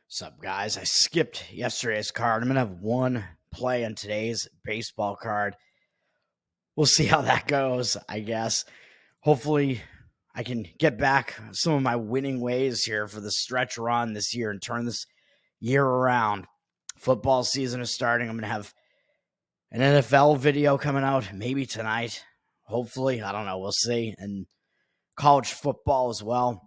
What's up, guys? I skipped yesterday's card. I'm going to have one play on today's baseball card. We'll see how that goes, I guess. Hopefully, I can get back some of my winning ways here for the stretch run this year and turn this year around. Football season is starting. I'm going to have an NFL video coming out maybe tonight. Hopefully, I don't know. We'll see. And college football as well.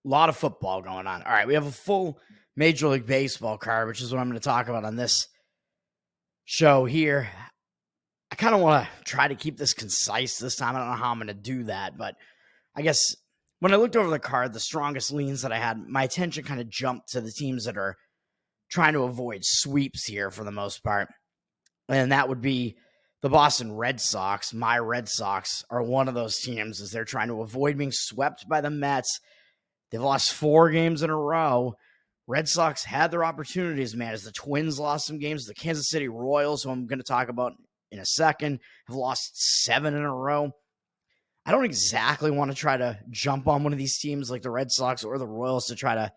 A lot of football going on. All right, we have a full Major League Baseball card, which is what I'm going to talk about on this show here. I kind of want to try to keep this concise this time. I don't know how I'm going to do that, but I guess when I looked over the card, the strongest leans that I had, my attention kind of jumped to the teams that are trying to avoid sweeps here for the most part. And that would be the Boston Red Sox. My Red Sox are one of those teams as they're trying to avoid being swept by the Mets. They've lost 4 games in a row. Red Sox had their opportunities, man, as the Twins lost some games. The Kansas City Royals, who I'm going to talk about in a second, have lost 7 in a row. I don't exactly want to try to jump on one of these teams like the Red Sox or the Royals to try to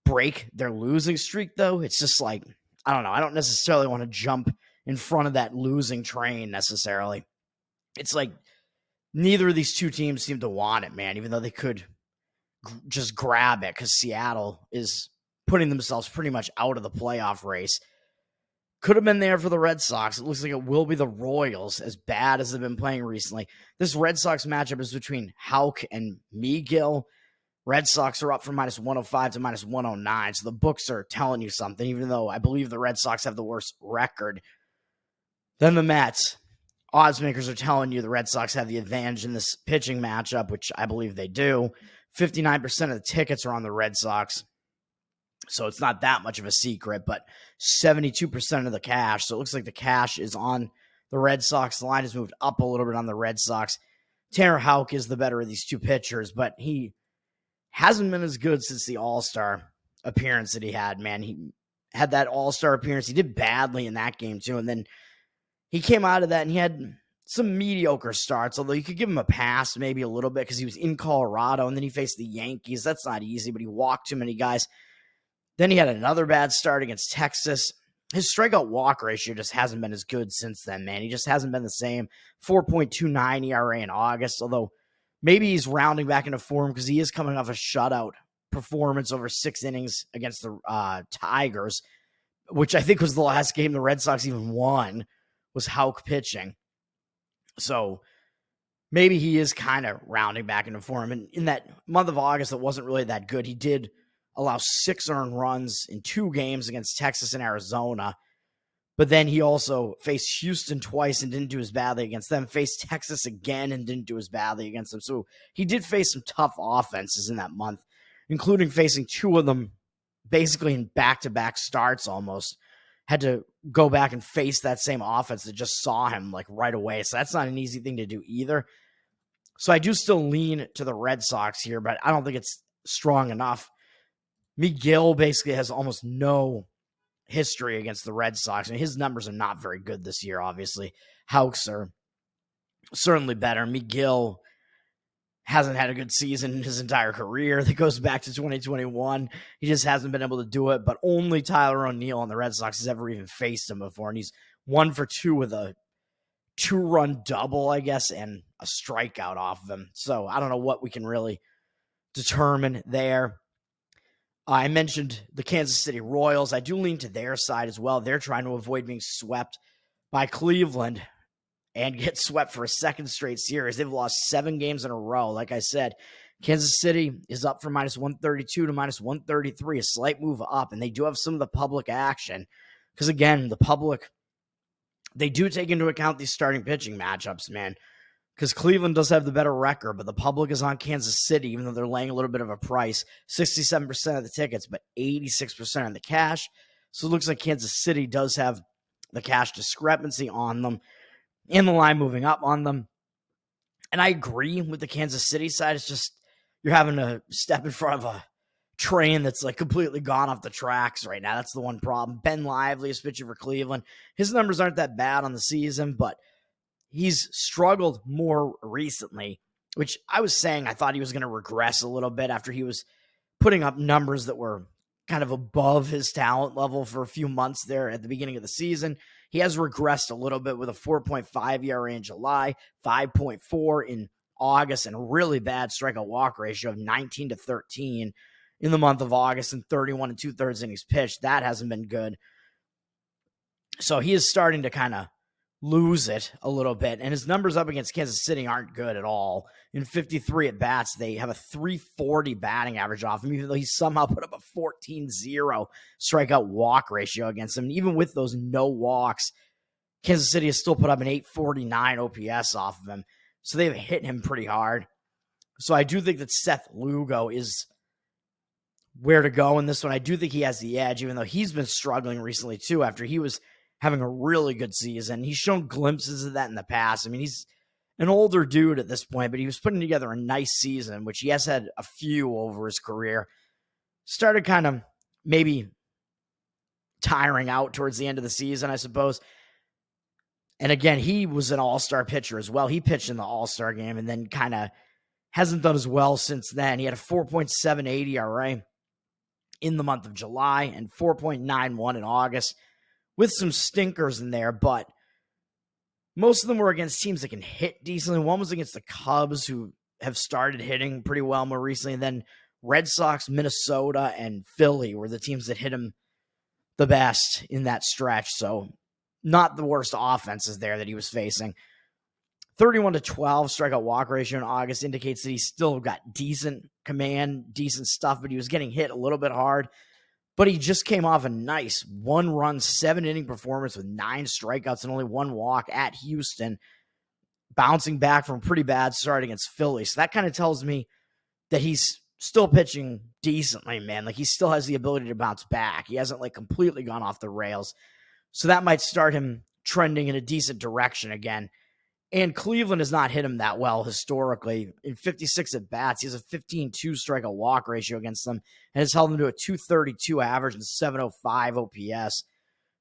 break their losing streak, though. It's just like, I don't know. I don't necessarily want to jump in front of that losing train necessarily. It's like neither of these two teams seem to want it, man, even though they could just grab it because Seattle is putting themselves pretty much out of the playoff race. Could have been there for the Red Sox. It looks like it will be the Royals, as bad as they've been playing recently. This Red Sox matchup is between Houck and Megill. Red Sox are up from minus 105 to minus 109, so the books are telling you something, even though I believe the Red Sox have the worst record than the Mets. Odds makers are telling you the Red Sox have the advantage in this pitching matchup, which I believe they do. 59% of the tickets are on the Red Sox, so it's not that much of a secret, but 72% of the cash. So it looks like the cash is on the Red Sox. The line has moved up a little bit on the Red Sox. Tanner Houck is the better of these two pitchers, but he hasn't been as good since the All-Star appearance that he had, man. He had that All-Star appearance. He did badly in that game, too, and then he came out of that and he had some mediocre starts, although you could give him a pass maybe a little bit because he was in Colorado and then he faced the Yankees. That's not easy, but he walked too many guys. Then he had another bad start against Texas. His strikeout walk ratio just hasn't been as good since then, man. He just hasn't been the same. 4.29 ERA in August, although maybe he's rounding back into form because he is coming off a shutout performance over 6 innings against the Tigers, which I think was the last game the Red Sox even won, was Houck pitching. So maybe he is kind of rounding back into form. And in that month of August, that wasn't really that good. He did allow 6 earned runs in 2 games against Texas and Arizona. But then he also faced Houston twice and didn't do as badly against them. Faced Texas again and didn't do as badly against them. So he did face some tough offenses in that month, including facing 2 of them basically in back-to-back starts almost. Had to go back and face that same offense that just saw him like right away. So that's not an easy thing to do either. So I do still lean to the Red Sox here, but I don't think it's strong enough. Megill basically has almost no history against the Red Sox. I mean, his numbers are not very good this year, obviously. Houck's are certainly better. Megill hasn't had a good season in his entire career. That goes back to 2021. He just hasn't been able to do it, but only Tyler O'Neill on the Red Sox has ever even faced him before, and he's 1 for 2 with a 2-run double, I guess, and a strikeout off of him. So I don't know what we can really determine there. I mentioned the Kansas City Royals. I do lean to their side as well. They're trying to avoid being swept by Cleveland and get swept for a second straight series. They've lost 7 games in a row. Like I said, Kansas City is up from minus 132 to minus 133, a slight move up, and they do have some of the public action. Because, again, the public, they do take into account these starting pitching matchups, man. Because Cleveland does have the better record, but the public is on Kansas City, even though they're laying a little bit of a price. 67% of the tickets, but 86% on the cash. So it looks like Kansas City does have the cash discrepancy on them and the line moving up on them. And I agree with the Kansas City side. It's just you're having to step in front of a train that's like completely gone off the tracks right now. That's the one problem. Ben Lively is pitching for Cleveland. His numbers aren't that bad on the season, but he's struggled more recently, which I was saying I thought he was going to regress a little bit after he was putting up numbers that were kind of above his talent level for a few months there at the beginning of the season. He has regressed a little bit with a 4.5 ERA in July, 5.4 in August, and a really bad strikeout walk ratio of 19-13 in the month of August and 31 2/3 innings pitched. That hasn't been good. So he is starting to kind of lose it a little bit. And his numbers up against Kansas City aren't good at all. In 53 at-bats, they have a 340 batting average off him, even though he somehow put up a 14-0 strikeout walk ratio against him. And even with those no walks, Kansas City has still put up an 849 OPS off of him. So they've hit him pretty hard. So I do think that Seth Lugo is where to go in this one. I do think he has the edge, even though he's been struggling recently too after he was having a really good season. He's shown glimpses of that in the past. I mean, he's an older dude at this point, but he was putting together a nice season, which he has had a few over his career. Started kind of maybe tiring out towards the end of the season, I suppose. And again, he was an all-star pitcher as well. He pitched in the all-star game and then kind of hasn't done as well since then. He had a 4.78 ERA in the month of July and 4.91 in August, with some stinkers in there, but most of them were against teams that can hit decently. One was against the Cubs, who have started hitting pretty well more recently. And then Red Sox, Minnesota, and Philly were the teams that hit him the best in that stretch. So not the worst offenses there that he was facing. 31-12 strikeout walk ratio in August indicates that he's still got decent command, decent stuff, but he was getting hit a little bit hard. But he just came off a nice 1-run, 7-inning performance with 9 strikeouts and only 1 walk at Houston, bouncing back from a pretty bad start against Philly. So that kind of tells me that he's still pitching decently, man. Like, he still has the ability to bounce back. He hasn't, like, completely gone off the rails. So that might start him trending in a decent direction again. And Cleveland has not hit him that well historically. In 56 at-bats, he has a 15-2 strikeout walk ratio against them and has held them to a 232 average and 705 OPS.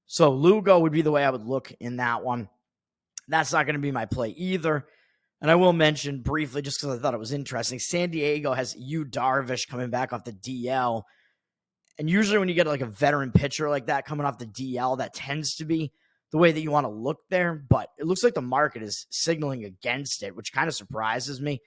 So Lugo would be the way I would look in that one. That's not going to be my play either. And I will mention briefly, just because I thought it was interesting, San Diego has Yu Darvish coming back off the DL. And usually when you get like a veteran pitcher like that coming off the DL, that tends to be the way that you want to look there, but it looks like the market is signaling against it, which kind of surprises me.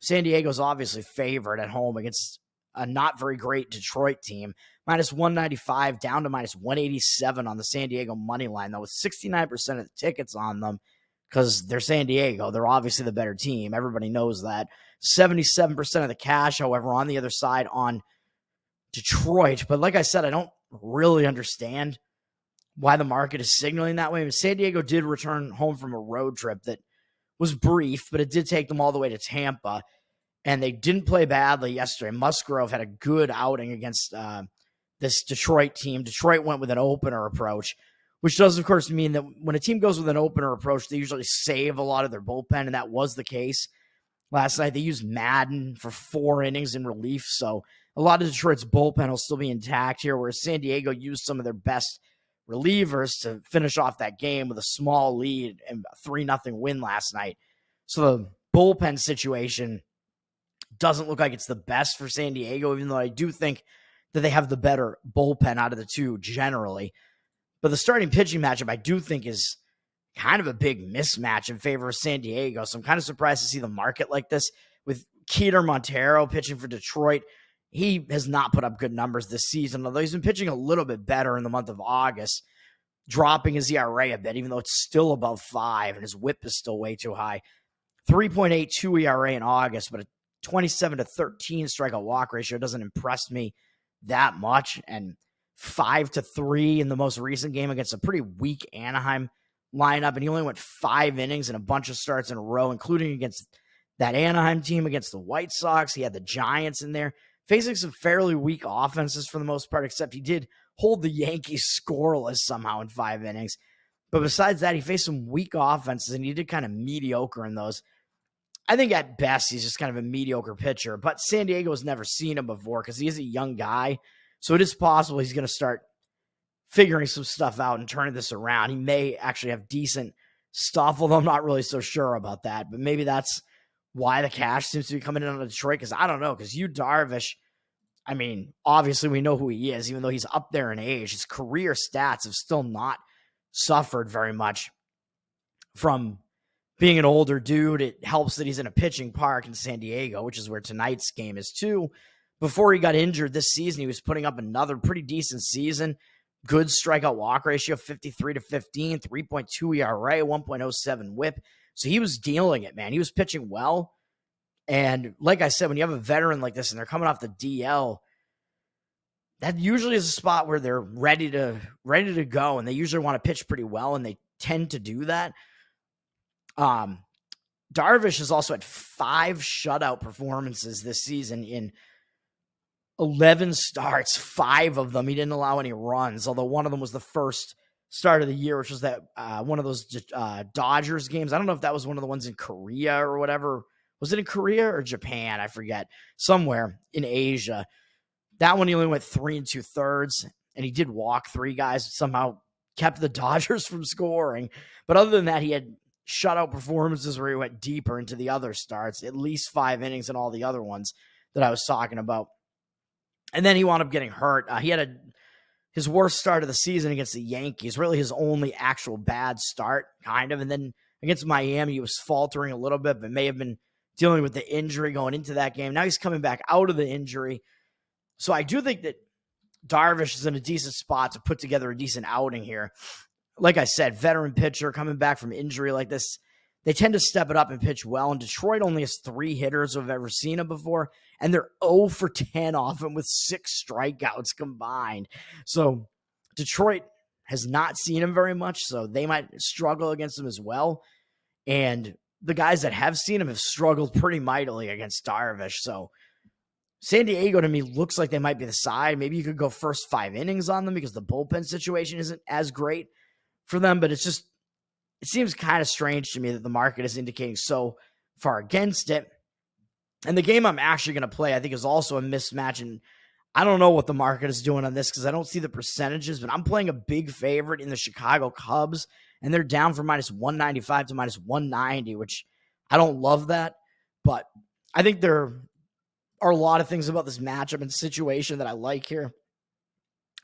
San Diego's obviously favored at home against a not very great Detroit team. Minus 195 down to minus 187 on the San Diego money line, though, with 69% of the tickets on them because they're San Diego. They're obviously the better team. Everybody knows that. 77% of the cash, however, on the other side on Detroit. But like I said, I don't really understand why the market is signaling that way. I mean, San Diego did return home from a road trip that was brief, but it did take them all the way to Tampa, and they didn't play badly yesterday. Musgrove had a good outing against this Detroit team. Detroit went with an opener approach, which does, of course, mean that when a team goes with an opener approach, they usually save a lot of their bullpen, and that was the case last night. They used Madden for 4 innings in relief, so a lot of Detroit's bullpen will still be intact here, whereas San Diego used some of their best relievers to finish off that game with a small lead and a 3-0 win last night. So the bullpen situation doesn't look like it's the best for San Diego, even though I do think that they have the better bullpen out of the two generally. But the starting pitching matchup I do think is kind of a big mismatch in favor of San Diego. So I'm kind of surprised to see the market like this with Keter Montero pitching for Detroit. He has not put up good numbers this season, although he's been pitching a little bit better in the month of August, dropping his ERA a bit, even though it's still above 5, and his whip is still way too high. 3.82 ERA in August, but a 27-13 strikeout walk ratio doesn't impress me that much. And 5-3 in the most recent game against a pretty weak Anaheim lineup, and he only went 5 innings and a bunch of starts in a row, including against that Anaheim team, against the White Sox. He had the Giants in there, facing some fairly weak offenses for the most part, except he did hold the Yankees scoreless somehow in 5 innings. But besides that, he faced some weak offenses, and he did kind of mediocre in those. I think at best, he's just kind of a mediocre pitcher. But San Diego has never seen him before because he is a young guy. So it is possible he's going to start figuring some stuff out and turning this around. He may actually have decent stuff, although I'm not really so sure about that. But maybe that's why the cash seems to be coming in on Detroit, because I don't know, because Yu Darvish I mean, obviously we know who he is, even though he's up there in age. His career stats have still not suffered very much from being an older dude. It helps that he's in a pitching park in San Diego, which is where tonight's game is too. Before he got injured this season, he was putting up another pretty decent season. Good strikeout walk ratio, 53-15, 3.2 ERA, 1.07 whip. So he was dealing it, man. He was pitching well. And like I said, when you have a veteran like this and they're coming off the DL, that usually is a spot where they're ready to go, and they usually want to pitch pretty well, and they tend to do that. Darvish has also had 5 shutout performances this season in 11 starts. 5 of them he didn't allow any runs, although one of them was the first start of the year, which was that one of those Dodgers games. I don't know if that was one of the ones in Korea or whatever. Was it in Korea or Japan? I forget. Somewhere in Asia. That one he only went 3 2/3, and he did walk 3 guys. Somehow kept the Dodgers from scoring. But other than that, he had shutout performances where he went deeper into the other starts, at least 5 innings in all the other ones that I was talking about. And then he wound up getting hurt. He had his worst start of the season against the Yankees, really his only actual bad start, kind of. And then against Miami, he was faltering a little bit, but may have been dealing with the injury going into that game. Now he's coming back out of the injury. So I do think that Darvish is in a decent spot to put together a decent outing here. Like I said, veteran pitcher coming back from injury like this, they tend to step it up and pitch well. And Detroit only has 3 hitters who have ever seen him before, and they're 0 for 10 off him with 6 strikeouts combined. So Detroit has not seen him very much, so they might struggle against him as well. And the guys that have seen him have struggled pretty mightily against Darvish. So San Diego, to me, looks like they might be the side. Maybe you could go first 5 innings on them because the bullpen situation isn't as great for them, but it seems kind of strange to me that the market is indicating so far against it. And the game I'm actually going to play, I think, is also a mismatch. And I don't know what the market is doing on this because I don't see the percentages, but I'm playing a big favorite in the Chicago Cubs, and they're down from -195 to -190, which I don't love that. But I think there are a lot of things about this matchup and situation that I like here.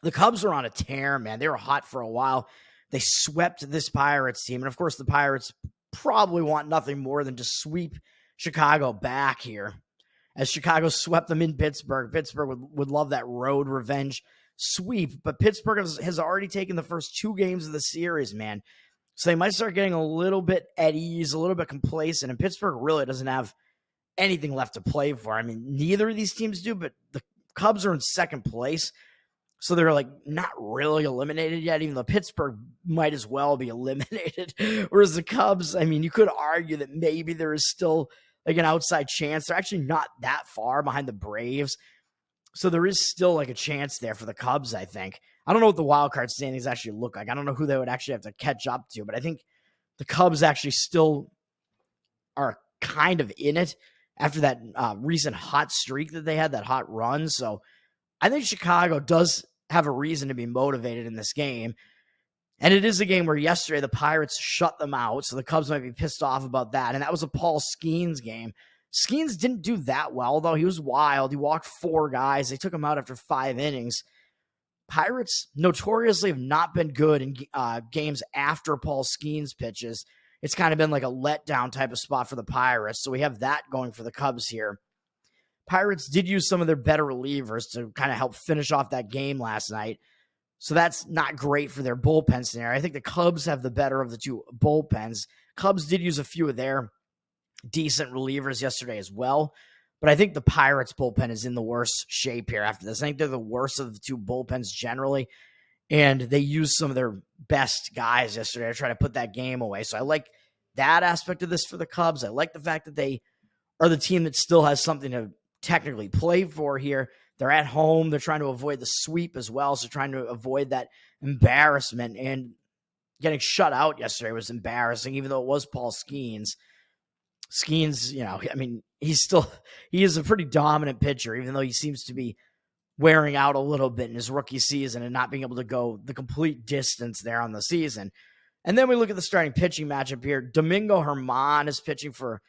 The Cubs are on a tear, man. They were hot for a while. They swept this Pirates team. And, of course, the Pirates probably want nothing more than to sweep Chicago back here. As Chicago swept them in Pittsburgh. Pittsburgh would love that road revenge sweep. But Pittsburgh has already taken the first 2 games of the series, man. So they might start getting a little bit at ease, a little bit complacent. And Pittsburgh really doesn't have anything left to play for. I mean, neither of these teams do, but the Cubs are in second place. So they're like not really eliminated yet, even though Pittsburgh might as well be eliminated. Whereas the Cubs, I mean, you could argue that maybe there is still like an outside chance. They're actually not that far behind the Braves. So there is still like a chance there for the Cubs, I think. I don't know what the wild card standings actually look like. I don't know who they would actually have to catch up to, but I think the Cubs actually still are kind of in it after that recent hot streak that they had, that hot run. So I think Chicago does have a reason to be motivated in this game. And it is a game where yesterday the Pirates shut them out, so the Cubs might be pissed off about that. And that was a Paul Skeens game. Skeens didn't do that well, though. He was wild. He walked 4 guys. They took him out after 5 innings. Pirates notoriously have not been good in games after Paul Skeens pitches. It's kind of been like a letdown type of spot for the Pirates. So we have that going for the Cubs here. Pirates did use some of their better relievers to kind of help finish off that game last night. So that's not great for their bullpen scenario. I think the Cubs have the better of the 2 bullpens. Cubs did use a few of their decent relievers yesterday as well. But I think the Pirates bullpen is in the worst shape here after this. I think they're the worst of the 2 bullpens generally. And they used some of their best guys yesterday to try to put that game away. So I like that aspect of this for the Cubs. I like the fact that they are the team that still has something to technically play for here. They're at home. They're trying to avoid the sweep as well. So trying to avoid that embarrassment. And getting shut out yesterday was embarrassing, even though it was Paul Skeens. Skeens, I mean, he is a pretty dominant pitcher, even though he seems to be wearing out a little bit in his rookie season and not being able to go the complete distance there on the season. And then we look at the starting pitching matchup here. Domingo Germán is pitching for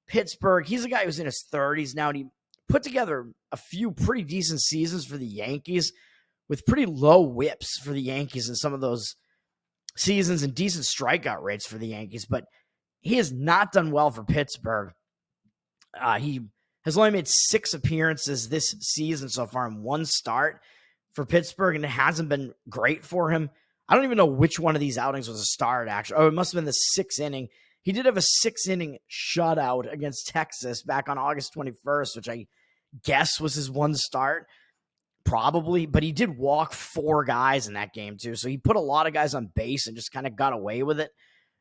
Pittsburgh. He's a guy who's in his 30s now, and he put together a few pretty decent seasons for the Yankees with pretty low whips for the Yankees in some of those seasons and decent strikeout rates for the Yankees, but he has not done well for Pittsburgh. He has only made 6 appearances this season so far in 1 start for Pittsburgh, and it hasn't been great for him. I don't even know which one of these outings was a start, actually. Oh, it must have been the 6th inning. He did have a 6-inning shutout against Texas back on August 21st, which I guess was his 1 start, probably. But he did walk 4 guys in that game, too. So he put a lot of guys on base and just kind of got away with it.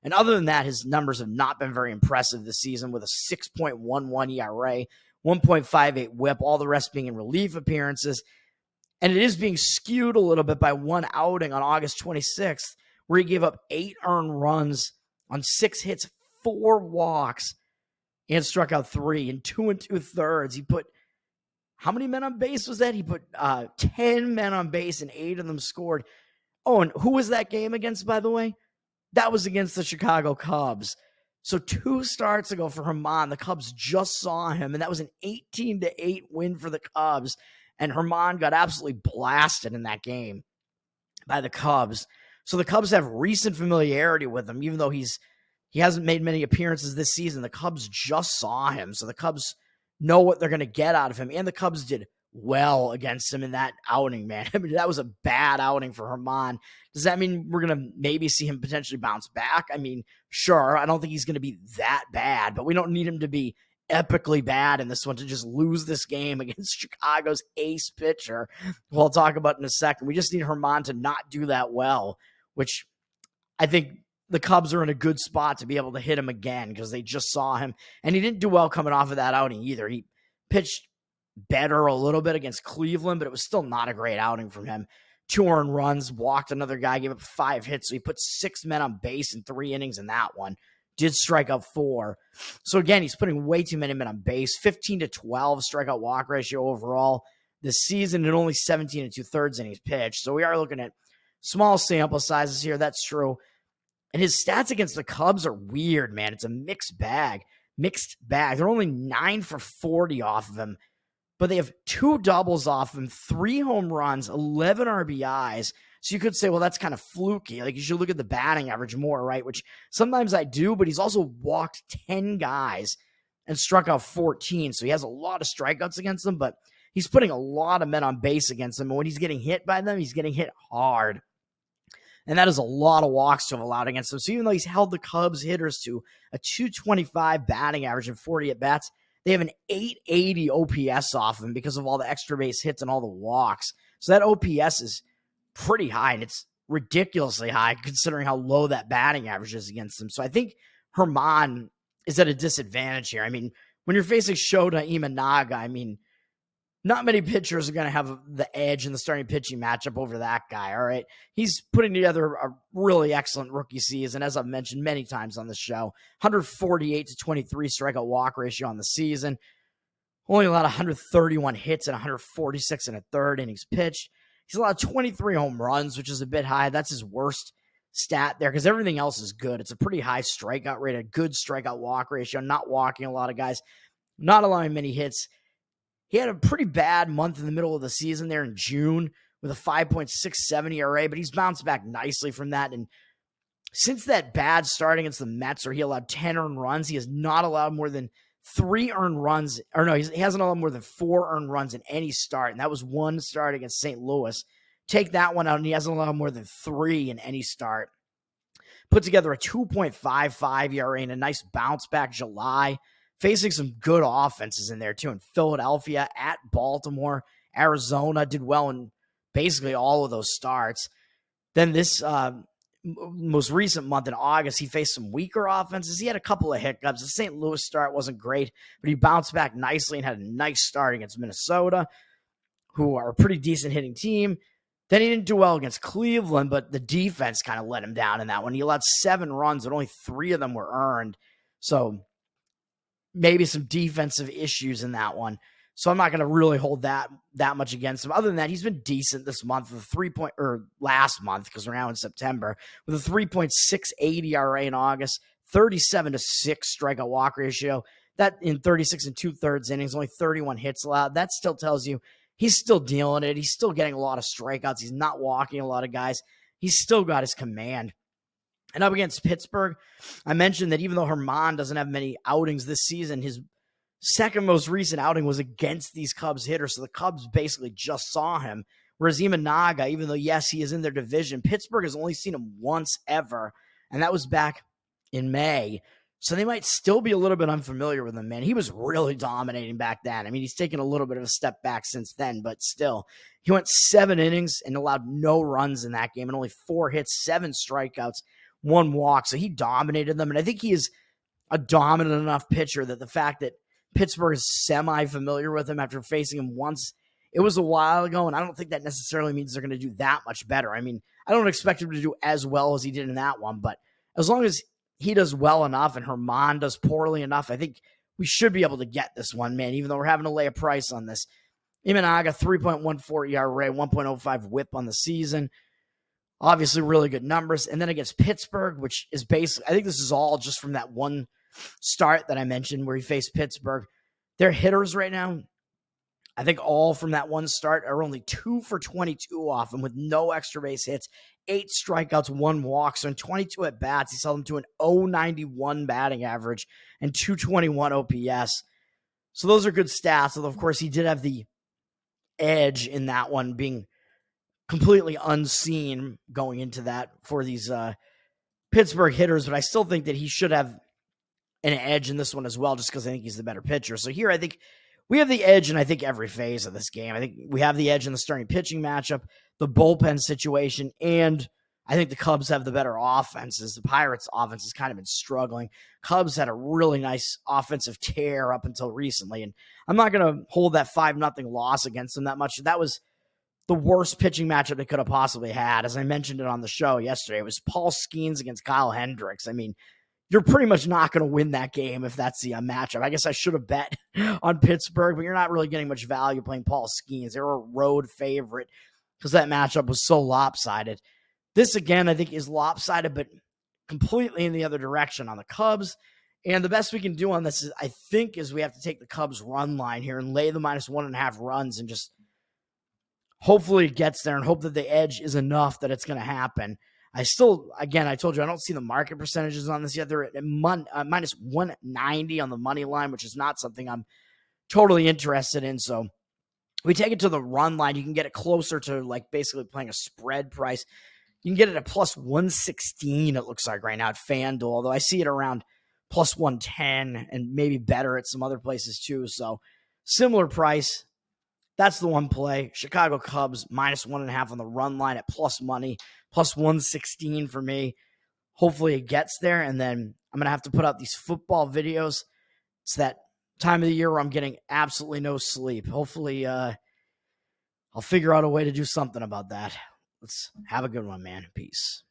And other than that, his numbers have not been very impressive this season with a 6.11 ERA, 1.58 whip, all the rest being in relief appearances. And it is being skewed a little bit by 1 outing on August 26th, where he gave up 8 earned runs on 6 hits, 4 walks, and struck out 3 in 2 2/3. He put, how many men on base was that? He put 10 men on base and 8 of them scored. Oh, and who was that game against, by the way? That was against the Chicago Cubs. So 2 starts ago for Herman, the Cubs just saw him, and that was an 18-8 win for the Cubs. And Herman got absolutely blasted in that game by the Cubs. So the Cubs have recent familiarity with him, even though he hasn't made many appearances this season. The Cubs just saw him, so the Cubs know what they're going to get out of him. And the Cubs did well against him in that outing, man. I mean, that was a bad outing for Herman. Does that mean we're going to maybe see him potentially bounce back? I mean, sure. I don't think he's going to be that bad, but we don't need him to be epically bad in this one to just lose this game against Chicago's ace pitcher, who I'll talk about in a second. We just need Herman to not do that well, which I think the Cubs are in a good spot to be able to hit him again because they just saw him, and he didn't do well coming off of that outing either. He pitched better a little bit against Cleveland, but it was still not a great outing from him. 2 earned runs, walked another guy, gave up 5 hits, so he put 6 men on base in 3 innings in that one. Did strike out 4. So again, he's putting way too many men on base. 15-12 strikeout walk ratio overall this season, and only 17 2/3 innings pitched. So we are looking at small sample sizes here. That's true. And his stats against the Cubs are weird, man. It's a mixed bag. They're only 9 for 40 off of him, but they have 2 doubles off him, 3 home runs, 11 RBIs. So you could say, well, that's kind of fluky. Like, you should look at the batting average more, right? Which sometimes I do, but he's also walked 10 guys and struck out 14. So he has a lot of strikeouts against them, but he's putting a lot of men on base against them. And when he's getting hit by them, he's getting hit hard. And that is a lot of walks to have allowed against them. So even though he's held the Cubs hitters to a 225 batting average and 40 at-bats, they have an 880 OPS off him because of all the extra base hits and all the walks. So that OPS is pretty high, and it's ridiculously high considering how low that batting average is against him. So I think Herman is at a disadvantage here. I mean, when you're facing Shota Imanaga, I mean, not many pitchers are going to have the edge in the starting pitching matchup over that guy, all right? He's putting together a really excellent rookie season, as I've mentioned many times on this show. 148-23 strikeout walk ratio on the season. Only allowed 131 hits and 146 1/3 innings pitched. He's allowed 23 home runs, which is a bit high. That's his worst stat there because everything else is good. It's a pretty high strikeout rate, a good strikeout walk ratio, not walking a lot of guys, not allowing many hits. He had a pretty bad month in the middle of the season there in June with a 5.67 ERA, but he's bounced back nicely from that. And since that bad start against the Mets, where he allowed 10 earned runs, he has not allowed more than 3 earned runs, or no, he hasn't allowed more than 4 earned runs in any start, and that was 1 start against St. Louis. Take that one out, and he hasn't allowed more than 3 in any start. Put together a 2.55 ERA and a nice bounce-back July, facing some good offenses in there, too, in Philadelphia, at Baltimore, Arizona, did well in basically all of those starts. Then this most recent month in August, he faced some weaker offenses. He had a couple of hiccups. The St. Louis start wasn't great, but he bounced back nicely and had a nice start against Minnesota, who are a pretty decent hitting team. Then he didn't do well against Cleveland, but the defense kind of let him down in that one. He allowed 7 runs, and only 3 of them were earned. So maybe some defensive issues in that one. So I'm not going to really hold that much against him. Other than that, he's been decent this month with last month, because we're now in September, with a 3.68 ERA in August, 37-6 strikeout walk ratio. That in 36 and 2/3 innings, only 31 hits allowed. That still tells you he's still dealing it. He's still getting a lot of strikeouts. He's not walking a lot of guys. He's still got his command. And up against Pittsburgh, I mentioned that even though Herman doesn't have many outings this season, his second most recent outing was against these Cubs hitters. So the Cubs basically just saw him. Whereas Imanaga, even though, yes, he is in their division, Pittsburgh has only seen him once ever, and that was back in May. So they might still be a little bit unfamiliar with him, man. He was really dominating back then. I mean, he's taken a little bit of a step back since then, but still. He went 7 innings and allowed no runs in that game and only 4 hits, 7 strikeouts, 1 walk. So he dominated them, and I think he is a dominant enough pitcher that the fact that Pittsburgh is semi-familiar with him after facing him once, it was a while ago, and I don't think that necessarily means they're going to do that much better. I mean, I don't expect him to do as well as he did in that one, but as long as he does well enough and Herman does poorly enough, I think we should be able to get this one, man, even though we're having to lay a price on this. Imanaga, 3.14 ERA, 1.05 whip on the season. Obviously, really good numbers. And then against Pittsburgh, which is basically, I think this is all just from that one start that I mentioned where he faced Pittsburgh. Their hitters right now, I think all from that one start are only 2 for 22 off him with no extra base hits, 8 strikeouts, 1 walk. So in 22 at bats, he held them to an 0.91 batting average and 221 OPS. So those are good stats. Although, of course, he did have the edge in that one, being completely unseen going into that for these Pittsburgh hitters. But I still think that he should have an edge in this one as well, just because I think he's the better pitcher. So here I think we have the edge in, I think, every phase of this game. I think we have the edge in the starting pitching matchup, the bullpen situation, and I think the Cubs have the better offenses. The Pirates' offense has kind of been struggling. Cubs had a really nice offensive tear up until recently, and I'm not going to hold that 5-0 loss against them that much. That was the worst pitching matchup they could have possibly had. As I mentioned it on the show yesterday, it was Paul Skeens against Kyle Hendricks. I mean, you're pretty much not going to win that game if that's the matchup. I guess I should have bet on Pittsburgh, but you're not really getting much value playing Paul Skeens. They were a road favorite because that matchup was so lopsided. This, again, I think is lopsided, but completely in the other direction on the Cubs. And the best we can do on this, is, I think, is we have to take the Cubs run line here and lay the -1.5 runs and just hopefully it gets there and hope that the edge is enough that it's going to happen. I still, again, I told you, I don't see the market percentages on this yet. They're at -190 on the money line, which is not something I'm totally interested in. So we take it to the run line. You can get it closer to like basically playing a spread price. You can get it at +116, it looks like right now at FanDuel, although I see it around +110 and maybe better at some other places too. So similar price. That's the one play. Chicago Cubs -1.5 on the run line at plus money, +116 for me. Hopefully it gets there, and then I'm going to have to put out these football videos. It's that time of the year where I'm getting absolutely no sleep. Hopefully I'll figure out a way to do something about that. Let's have a good one, man. Peace.